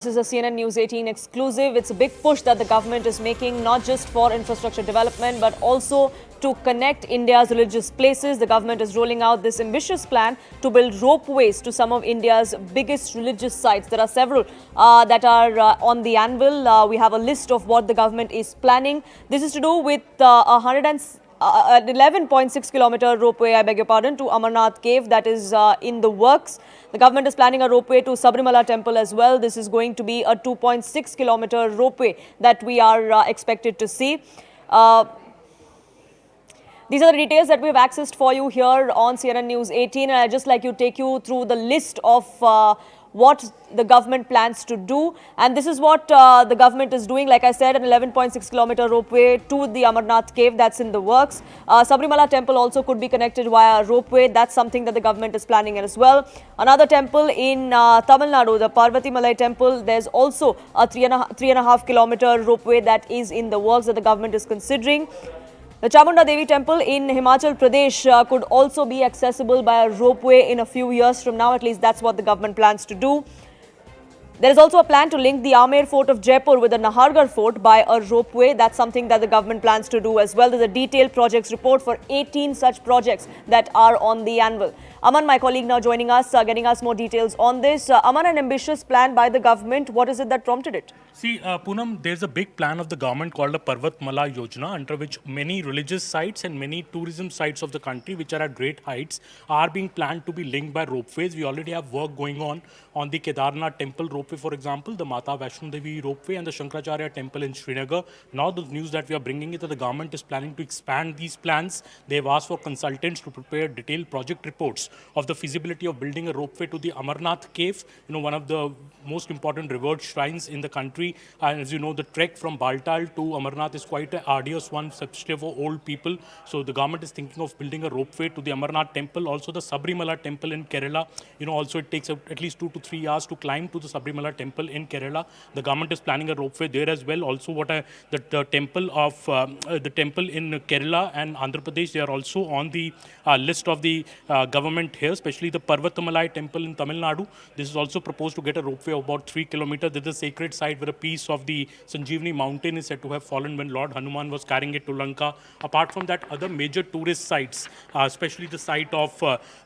This is a CNN News 18 exclusive. It's a big push that the government is making, not just for infrastructure development, but also to connect India's religious places. The government is rolling out this ambitious plan to build ropeways to some of India's biggest religious sites. There are several that are on the anvil. We have a list of what the government is planning. This is to do with an 11.6 kilometer ropeway, I beg your pardon, to Amarnath cave that is in the works. The government is planning a ropeway to Sabrimala temple as well. This is going to be a 2.6 kilometer ropeway that we are expected to see. These are the details that we've accessed for you here on CNN News 18. And I'd just like to take you through the list of what the government plans to do. And this is what the government is doing. Like I said, an 11.6 kilometer ropeway to the Amarnath cave that's in the works. Sabrimala temple also could be connected via ropeway. That's something that the government is planning as well. Another temple in Tamil Nadu, the Parvati Malai temple, there's also a 3.5 kilometer ropeway that is in the works that the government is considering. The Chamunda Devi temple in Himachal Pradesh could also be accessible by a ropeway in a few years from now. At least that's what the government plans to do. There is also a plan to link the Amer fort of Jaipur with the Nahargarh fort by a ropeway. That's something that the government plans to do as well. There's a detailed projects report for 18 such projects that are on the anvil. Aman, my colleague, now joining us, getting us more details on this. Aman, an ambitious plan by the government. What is it that prompted it? See, Poonam, there's a big plan of the government called the Parvatmala Yojana, under which many religious sites and many tourism sites of the country, which are at great heights, are being planned to be linked by ropeways. We already have work going on the Kedarnath temple ropeway, for example, the Mata Vaishno Devi ropeway and the Shankaracharya temple in Srinagar. Now the news that we are bringing is that the government is planning to expand these plans. They've asked for consultants to prepare detailed project reports of the feasibility of building a ropeway to the Amarnath cave, one of the most important revered shrines in the country. And as you know, the trek from Baltal to Amarnath is quite an arduous one, especially for old people. So the government is thinking of building a ropeway to the Amarnath temple, also the Sabrimala temple in Kerala. Also it takes at least 2 to 3 hours to climb to the Sabrimala temple in Kerala. The government is planning a ropeway there as well. Also, the temple in Kerala and Andhra Pradesh, they are also on the list of the government here, especially the Parvatamalai temple in Tamil Nadu. This is also proposed to get a ropeway of about 3 kilometers. This is a sacred site where a piece of the Sanjeevani mountain is said to have fallen when Lord Hanuman was carrying it to Lanka. Apart from that, other major tourist sites, especially the site of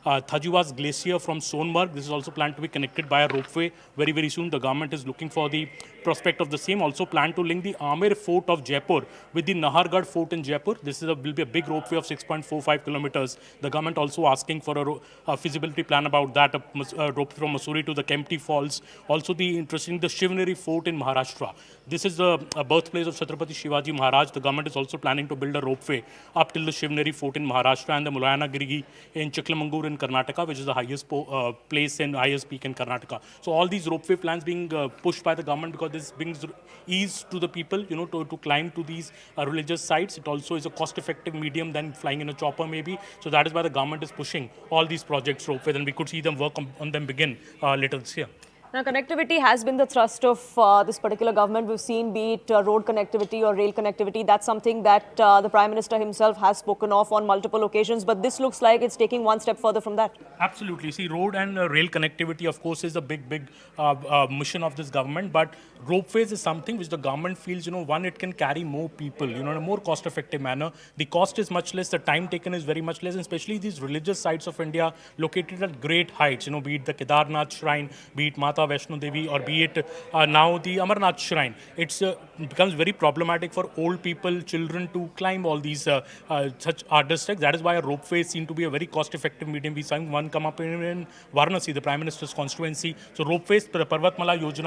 Thajuva's glacier from Sonmarg, this is also planned to be connected by a ropeway very, very soon. The government is looking for the prospect of the same. Also planned to link the Amer fort of Jaipur with the Nahargarh fort in Jaipur. This will be a big ropeway of 6.45 kilometers. The government also asking for a feasibility plan about that, a ropeway from Mussoorie to the Kempty Falls. Also the Shivneri fort in Maharashtra. This is the birthplace of Chhatrapati Shivaji Maharaj. The government is also planning to build a ropeway up till the Shivneri fort in Maharashtra and the Mulayanagiri in Chikmagalur in Karnataka, which is the highest place and highest peak in Karnataka. So all these ropeway plans being pushed by the government because this brings ease to the people, to climb to these religious sites. It also is a cost-effective medium than flying in a chopper maybe. So that is why the government is pushing all these projects ropeway, and we could see them work on them begin later this year. Now, connectivity has been the thrust of this particular government. We've seen, be it road connectivity or rail connectivity, that's something that the Prime Minister himself has spoken of on multiple occasions. But this looks like it's taking one step further from that. Absolutely. See, road and rail connectivity, of course, is a big mission of this government. But ropeways is something which the government feels, one, it can carry more people, in a more cost-effective manner. The cost is much less. The time taken is very much less, and especially these religious sites of India located at great heights, be it the Kedarnath shrine, be it Mata Vaishno Devi, or be it now the Amarnath shrine. It becomes very problematic for old people, children to climb all these such arduous treks. That is why a ropeway seems to be a very cost-effective medium. We saw one come up in Varanasi, the Prime Minister's constituency. So ropeways, the Parvatmala Yojana